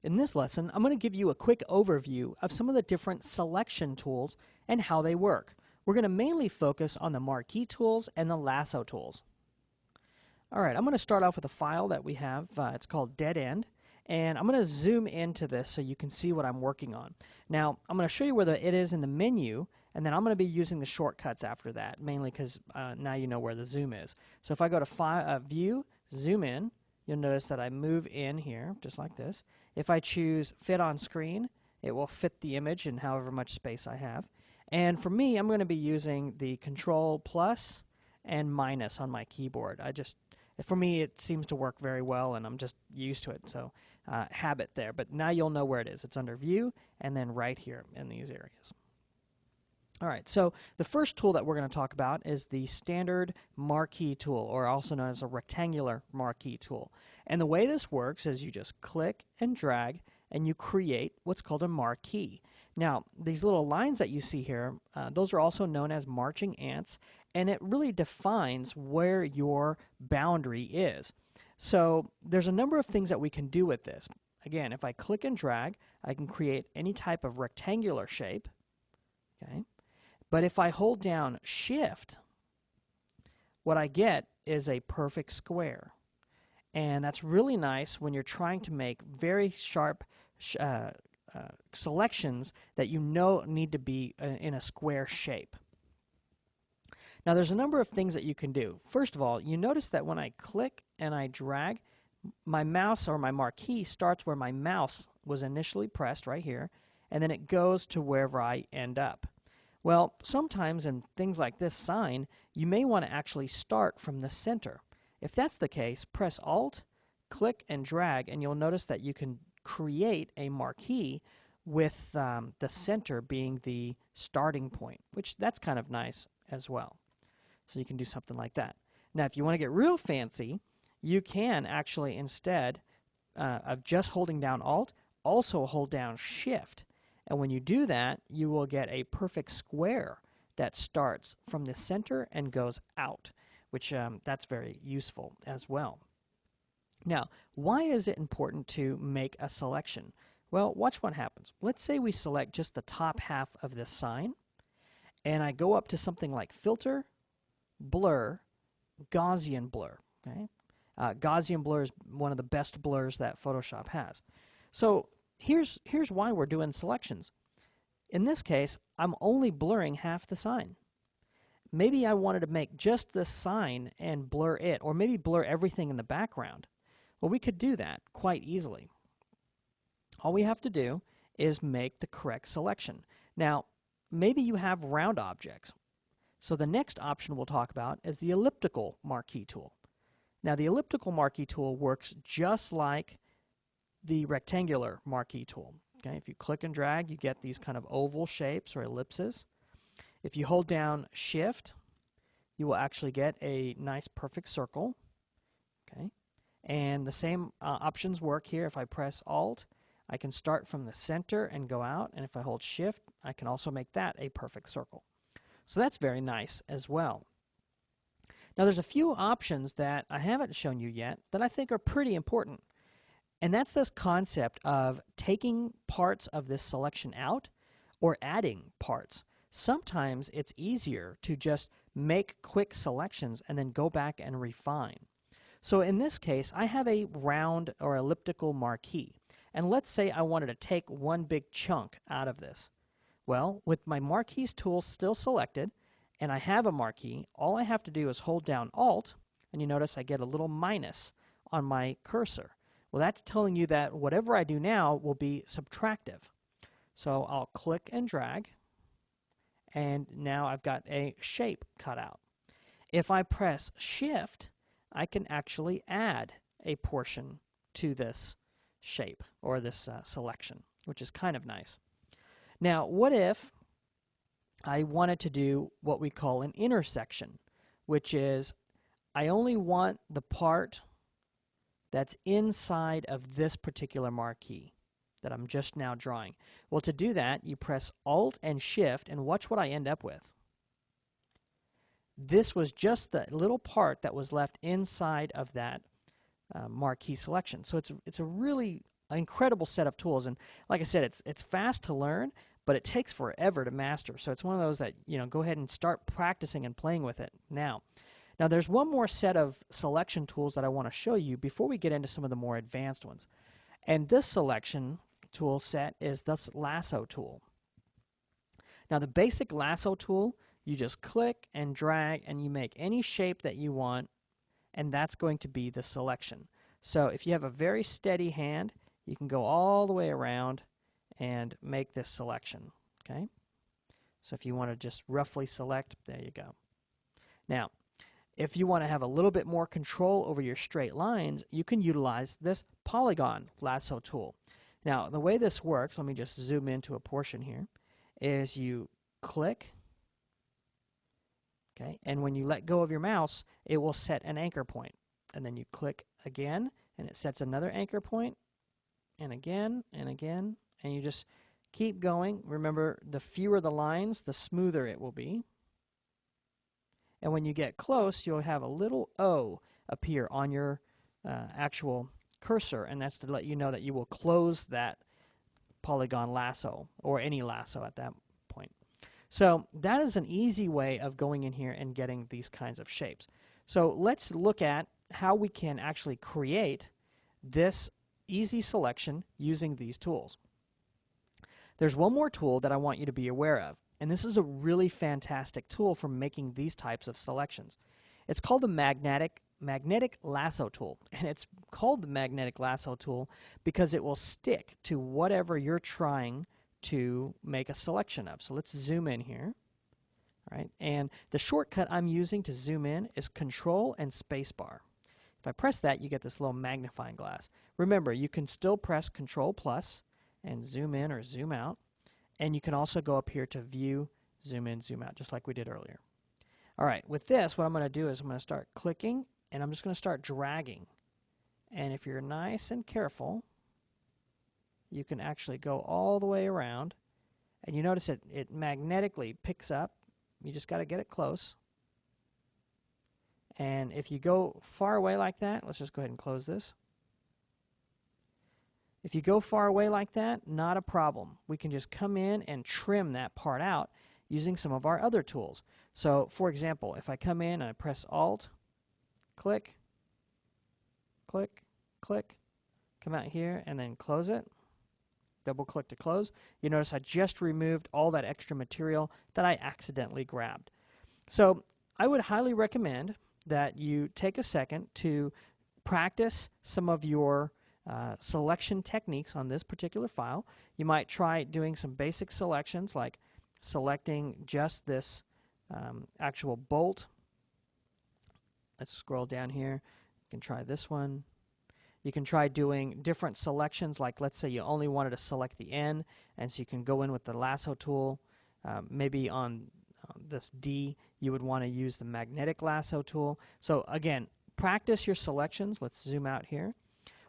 In this lesson, I'm going to give you a quick overview of some of the different selection tools and how they work. We're going to mainly focus on the marquee tools and the lasso tools. Alright, I'm going to start off with a file that we have. It's called Dead End. And I'm going to zoom into this so you can see what I'm working on. Now, I'm going to show you where it is in the menu, and then I'm going to be using the shortcuts after that, mainly because now you know where the zoom is. So if I go to View, Zoom In, you'll notice that I move in here, just like this. If I choose Fit on Screen, it will fit the image in however much space I have. And for me, I'm going to be using the Control plus and minus on my keyboard. For me, it seems to work very well, and I'm just used to it, so habit there. But now you'll know where it is. It's under View, and then right here in these areas. All right, so the first tool that we're going to talk about is the standard marquee tool, or also known as a rectangular marquee tool. And the way this works is you just click and drag, and you create what's called a marquee. Now, these little lines that you see here, those are also known as marching ants, and it really defines where your boundary is. So there's a number of things that we can do with this. Again, if I click and drag, I can create any type of rectangular shape. Okay. But if I hold down Shift, what I get is a perfect square. And that's really nice when you're trying to make very sharp selections that you know need to be in a square shape. Now there's a number of things that you can do. First of all, you notice that when I click and I drag, my mouse or my marquee starts where my mouse was initially pressed right here, and then it goes to wherever I end up. Well, sometimes in things like this sign, you may want to actually start from the center. If that's the case, press Alt, click and drag, and you'll notice that you can create a marquee with the center being the starting point, which that's kind of nice as well. So you can do something like that. Now, if you want to get real fancy, you can actually, instead of just holding down Alt, also hold down Shift. And when you do that, you will get a perfect square that starts from the center and goes out, which that's very useful as well. Now, why is it important to make a selection? Well, watch what happens. Let's say we select just the top half of this sign, and I go up to something like Filter, Blur, Gaussian Blur. Okay? Gaussian Blur is one of the best blurs that Photoshop has. So here's why we're doing selections. In this case, I'm only blurring half the sign. Maybe I wanted to make just this sign and blur it, or maybe blur everything in the background. Well, we could do that quite easily. All we have to do is make the correct selection. Now, maybe you have round objects. So the next option we'll talk about is the elliptical marquee tool. Now, the elliptical marquee tool works just like the rectangular marquee tool. Okay, if you click and drag, you get these kind of oval shapes or ellipses. If you hold down Shift, you will actually get a nice perfect circle. Okay, and the same options work here. If I press Alt, I can start from the center and go out, and if I hold Shift, I can also make that a perfect circle. So that's very nice as well. Now there's a few options that I haven't shown you yet that I think are pretty important. And that's this concept of taking parts of this selection out or adding parts. Sometimes it's easier to just make quick selections and then go back and refine. So in this case, I have a round or elliptical marquee. And let's say I wanted to take one big chunk out of this. Well, with my marquees tool still selected, and I have a marquee, all I have to do is hold down Alt, and you notice I get a little minus on my cursor. Well, that's telling you that whatever I do now will be subtractive. So I'll click and drag, and now I've got a shape cut out. If I press Shift, I can actually add a portion to this shape or this selection, which is kind of nice. Now, what if I wanted to do what we call an intersection, which is I only want the part that's inside of this particular marquee that I'm just now drawing. Well, to do that, you press Alt and Shift, and watch what I end up with. This was just the little part that was left inside of that marquee selection. So it's a really incredible set of tools. And like I said, it's fast to learn, but it takes forever to master. So it's one of those that, go ahead and start practicing and playing with it now. Now there's one more set of selection tools that I want to show you before we get into some of the more advanced ones. And this selection tool set is this lasso tool. Now the basic lasso tool, you just click and drag and you make any shape that you want, and that's going to be the selection. So if you have a very steady hand, you can go all the way around and make this selection. Okay? So if you want to just roughly select, there you go. Now, if you want to have a little bit more control over your straight lines, you can utilize this polygon lasso tool. Now, the way this works, let me just zoom into a portion here, is you click, okay, and when you let go of your mouse, it will set an anchor point. And then you click again, and it sets another anchor point, and again, and you just keep going. Remember, the fewer the lines, the smoother it will be. And when you get close, you'll have a little O appear on your actual cursor, and that's to let you know that you will close that polygon lasso, or any lasso at that point. So that is an easy way of going in here and getting these kinds of shapes. So let's look at how we can actually create this easy selection using these tools. There's one more tool that I want you to be aware of, and this is a really fantastic tool for making these types of selections. It's called the magnetic lasso tool, and it's called the magnetic lasso tool because it will stick to whatever you're trying to make a selection of. So let's zoom in here. All right, and the shortcut I'm using to zoom in is Control and Spacebar. If I press that, you get this little magnifying glass. Remember, you can still press Control plus and zoom in or zoom out, and you can also go up here to View, Zoom in, Zoom out, just like we did earlier. All right, with this, what I'm going to do is I'm going to start clicking, and I'm just going to start dragging. And if you're nice and careful, you can actually go all the way around, and you notice it magnetically picks up. You just got to get it close. And if you go far away like that, let's just go ahead and close this. If you go far away like that, not a problem. We can just come in and trim that part out using some of our other tools. So, for example, if I come in and I press Alt, click, click, click, come out here and then close it, double click to close, you notice I just removed all that extra material that I accidentally grabbed. So I would highly recommend that you take a second to practice some of your selection techniques on this particular file. You might try doing some basic selections like selecting just this actual bolt. Let's scroll down here. You can try this one. You can try doing different selections, like let's say you only wanted to select the N, and so you can go in with the lasso tool. Maybe on this D, you would want to use the magnetic lasso tool. So again, practice your selections. Let's zoom out here.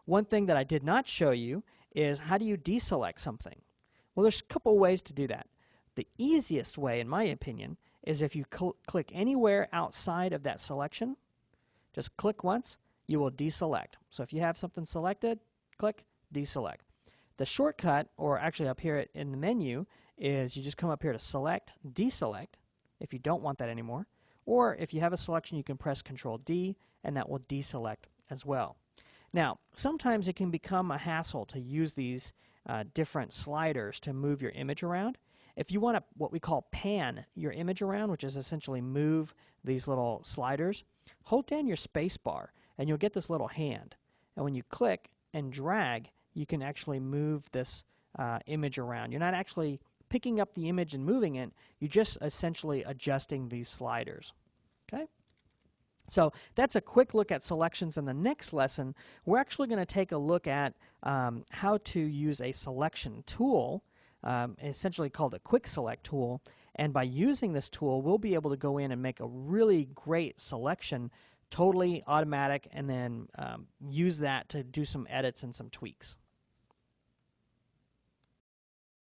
One thing that I did not show you is how do you deselect something? Well, there's a couple ways to do that. The easiest way, in my opinion, is if you click anywhere outside of that selection, just click once, you will deselect. So if you have something selected, click deselect. The shortcut, or actually up here in the menu, is you just come up here to select, deselect, if you don't want that anymore. Or if you have a selection, you can press Control D, and that will deselect as well. Now, sometimes it can become a hassle to use these different sliders to move your image around. If you want to, what we call pan your image around, which is essentially move these little sliders, hold down your space bar, and you'll get this little hand. And when you click and drag, you can actually move this image around. You're not actually picking up the image and moving it, you're just essentially adjusting these sliders. Okay? So that's a quick look at selections. In the next lesson, we're actually going to take a look at how to use a selection tool, essentially called a quick select tool. And by using this tool, we'll be able to go in and make a really great selection, totally automatic, and then use that to do some edits and some tweaks.